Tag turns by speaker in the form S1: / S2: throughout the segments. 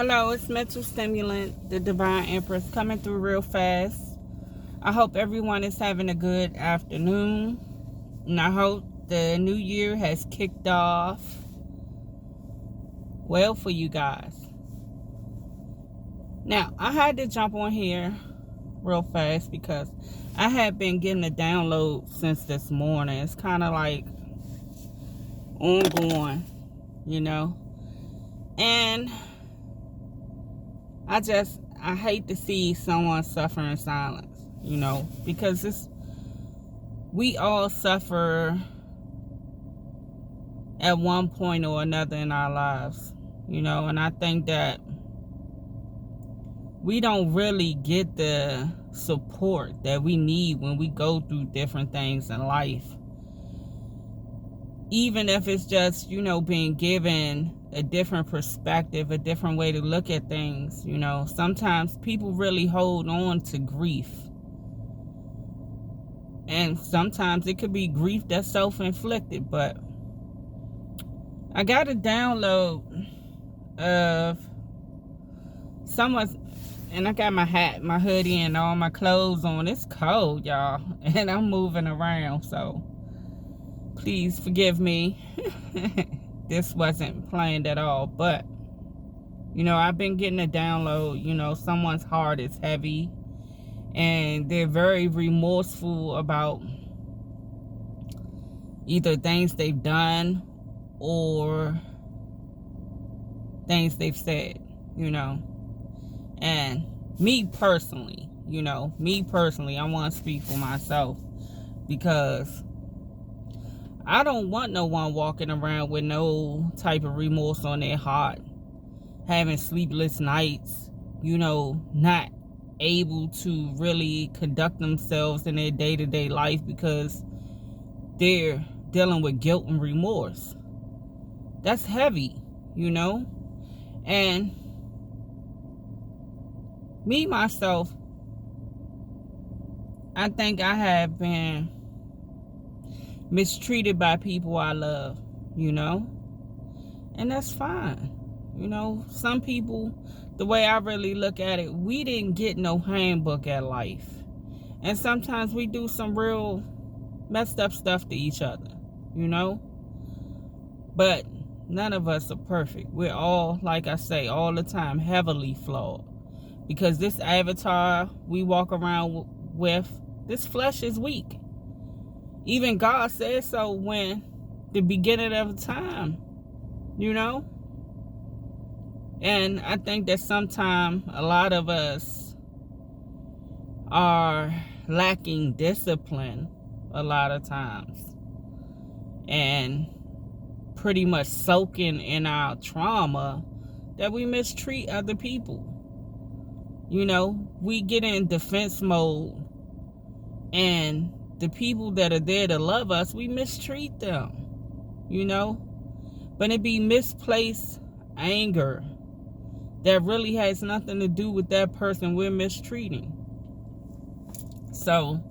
S1: Hello, it's Mental Stimulant, the Divine Empress, coming through real fast. I hope everyone is having a good afternoon, and I hope the new year has kicked off well for you guys. Now, I had to jump on here real fast because I had been getting a download since this morning. It's kind of like ongoing, and I hate to see someone suffer in silence, because we all suffer at one point or another in our lives, and I think that we don't really get the support that we need when we go through different things in life. Even if it's just, being given a different perspective, a different way to look at things, sometimes people really hold on to grief. And sometimes it could be grief that's self-inflicted, but I got a download of someone's, and I got my hat, my hoodie, and all my clothes on. It's cold, y'all, and I'm moving around, so please forgive me. This wasn't planned at all, but I've been getting a download. Someone's heart is heavy and they're very remorseful about either things they've done or things they've said, and me personally, I want to speak for myself, because I don't want no one walking around with no type of remorse on their heart, having sleepless nights, not able to really conduct themselves in their day-to-day life because they're dealing with guilt and remorse. That's heavy, and me, myself, I think I have been mistreated by people I love, and that's fine. Some people, the way I really look at it, we didn't get no handbook at life, and sometimes we do some real messed up stuff to each other, but none of us are perfect. We're all, like I say all the time, heavily flawed, because this avatar we walk around with, this flesh is weak. Even God said so when the beginning of time, and I think that sometimes a lot of us are lacking discipline a lot of times, and pretty much soaking in our trauma, that we mistreat other people. We get in defense mode, and the people that are there to love us, we mistreat them, but it be misplaced anger that really has nothing to do with that person we're mistreating. So,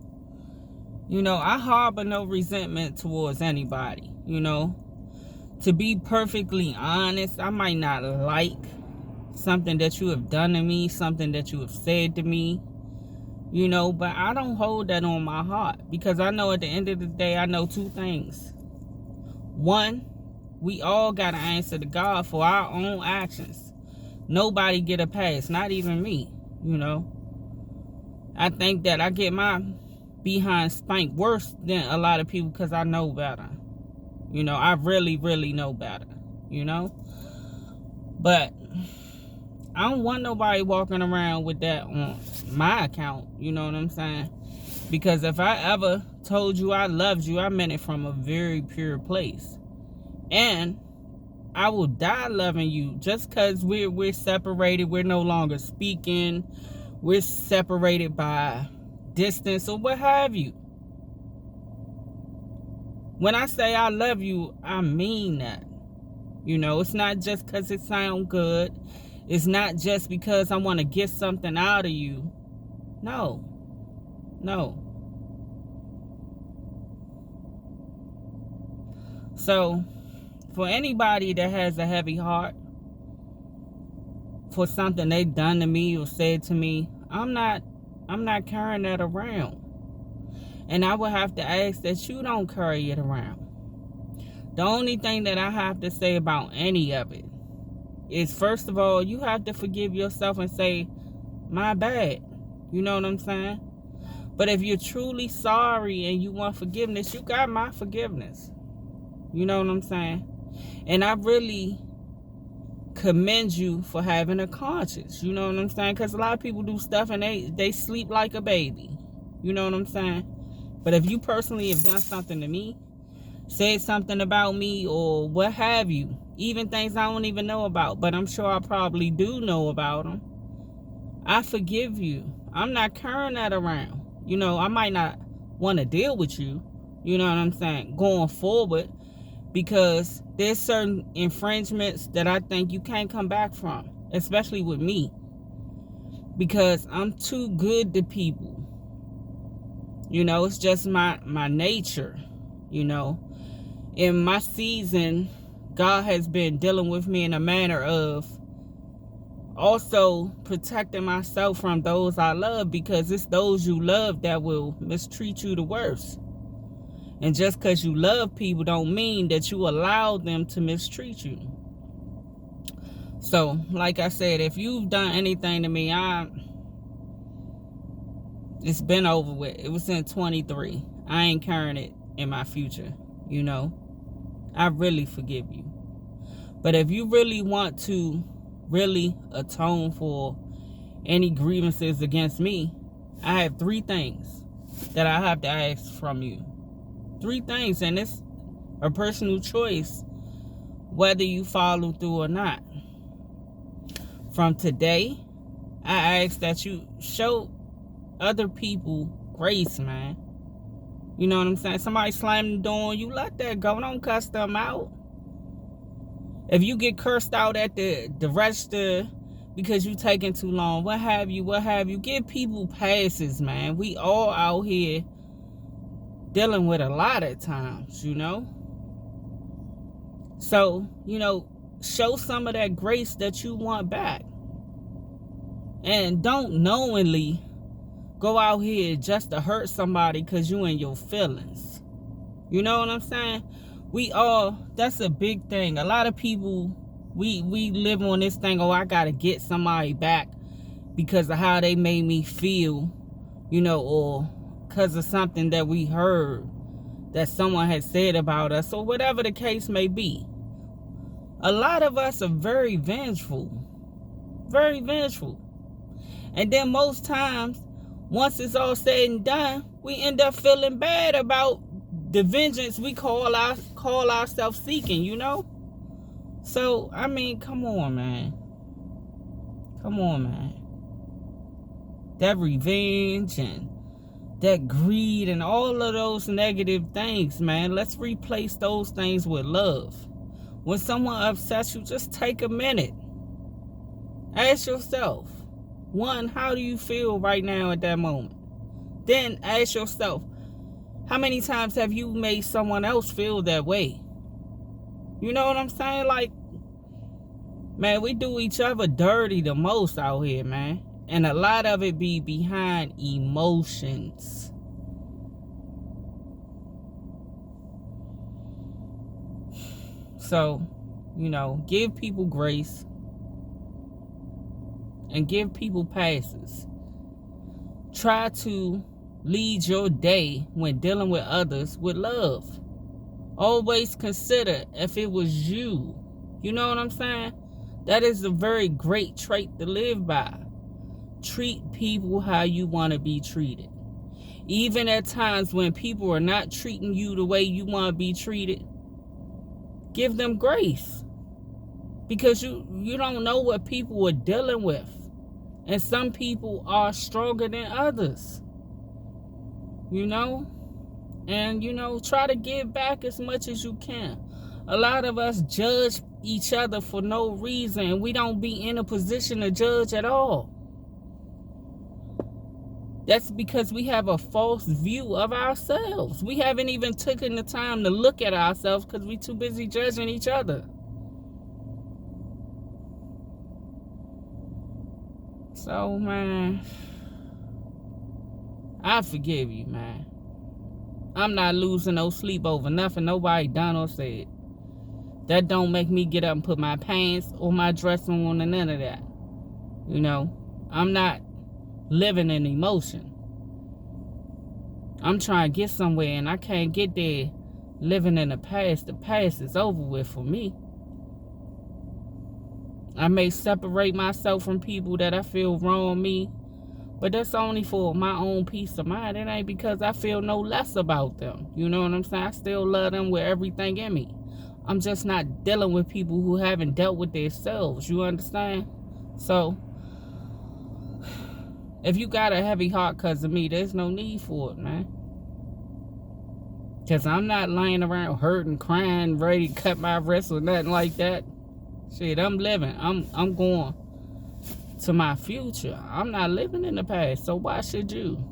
S1: I harbor no resentment towards anybody. To be perfectly honest, I might not like something that you have done to me, something that you have said to me, but I don't hold that on my heart, because I know at the end of the day, I know two things. One, we all got to answer to God for our own actions. Nobody get a pass, not even me, I think that I get my behind spanked worse than a lot of people because I know better. I really, really know better, but I don't want nobody walking around with that on my account, you know what I'm saying? Because if I ever told you I loved you, I meant it from a very pure place. And I will die loving you. Just because we're separated, we're no longer speaking, we're separated by distance or what have you. When I say I love you, I mean that. It's not just because it sounds good. It's not just because I want to get something out of you. No. So, for anybody that has a heavy heart, for something they done to me or said to me, I'm not carrying that around. And I would have to ask that you don't carry it around. The only thing that I have to say about any of it is, first of all, you have to forgive yourself and say, my bad. You know what I'm saying? But if you're truly sorry and you want forgiveness, you got my forgiveness. You know what I'm saying? And I really commend you for having a conscience. You know what I'm saying? Because a lot of people do stuff and they sleep like a baby. You know what I'm saying? But if you personally have done something to me, said something about me, or what have you, even things I don't even know about, but I'm sure I probably do know about them, I forgive you. I'm not carrying that around. You know, I might not want to deal with you, you know what I'm saying, going forward, because there's certain infringements that I think you can't come back from, especially with me, because I'm too good to people. You know, it's just my nature, you know. In my season, God has been dealing with me in a manner of also protecting myself from those I love, because it's those you love that will mistreat you the worst. And just because you love people don't mean that you allow them to mistreat you. So, like I said, if you've done anything to me, it's been over with. It was in 23. I ain't carrying it in my future, you know. I really forgive you. But if you really want to really atone for any grievances against me, I have 3 things that I have to ask from you. 3 things, and it's a personal choice whether you follow through or not. From today, I ask that you show other people grace, man. You know what I'm saying? Somebody slammed the door on you, let that go. Don't cuss them out. If you get cursed out at the register because you taking too long, what have you, give people passes, man. We all out here dealing with a lot at times, you know? So, you know, show some of that grace that you want back. And don't knowingly go out here just to hurt somebody because you in your feelings. You know what I'm saying? That's a big thing. A lot of people, we live on this thing, oh, I gotta get somebody back because of how they made me feel, you know, or because of something that we heard that someone had said about us, or whatever the case may be. A lot of us are very vengeful. Very vengeful. And then most times, once it's all said and done, we end up feeling bad about the vengeance we call ourselves seeking, you know? So, I mean, come on, man. Come on, man. That revenge and that greed and all of those negative things, man, let's replace those things with love. When someone upsets you, just take a minute. Ask yourself, 1, how do you feel right now at that moment? Then ask yourself, how many times have you made someone else feel that way? You know what I'm saying? Like, man, we do each other dirty the most out here, man. And a lot of it be behind emotions. So, you know, give people grace. And give people passes. Try to lead your day when dealing with others with love. Always consider if it was you. You know what I'm saying? That is a very great trait to live by. Treat people how you want to be treated. Even at times when people are not treating you the way you want to be treated, give them grace. Because you don't know what people are dealing with. And some people are stronger than others. You know? And, you know, try to give back as much as you can. A lot of us judge each other for no reason. And we don't be in a position to judge at all. That's because we have a false view of ourselves. We haven't even taken the time to look at ourselves because we're too busy judging each other. So, man, I forgive you, man. I'm not losing no sleep over nothing nobody done or said. That don't make me get up and put my pants or my dress on and none of that. You know, I'm not living in emotion. I'm trying to get somewhere and I can't get there living in the past. The past is over with for me. I may separate myself from people that I feel wrong me, but that's only for my own peace of mind. It ain't because I feel no less about them. You know what I'm saying? I still love them with everything in me. I'm just not dealing with people who haven't dealt with themselves. You understand? So, if you got a heavy heart because of me, there's no need for it, man. Because I'm not lying around hurting, crying, ready to cut my wrist or nothing like that. Shit, I'm living. I'm going to my future. I'm not living in the past, so why should you?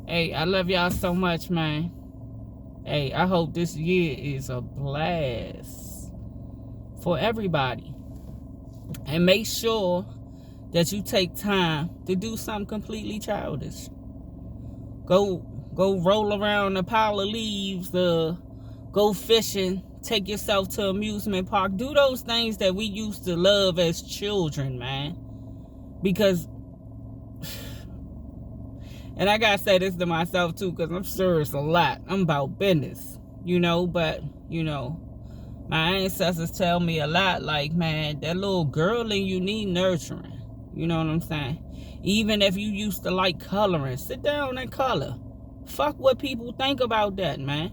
S1: Hey, I love y'all so much, man. Hey, I hope this year is a blast for everybody. And make sure that you take time to do something completely childish. Go roll around a pile of leaves, go fishing, take yourself to amusement park. Do those things that we used to love as children, man. Because, and I gotta say this to myself too, because I'm sure it's a lot. I'm about business, you know, but, you know, my ancestors tell me a lot, like, man, that little girl in you need nurturing. You know what I'm saying? Even if you used to like coloring, sit down and color. Fuck what people think about that, man.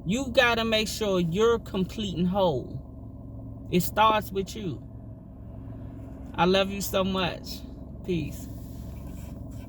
S1: You gotta make sure you're complete and whole. It starts with you. I love you so much. Peace.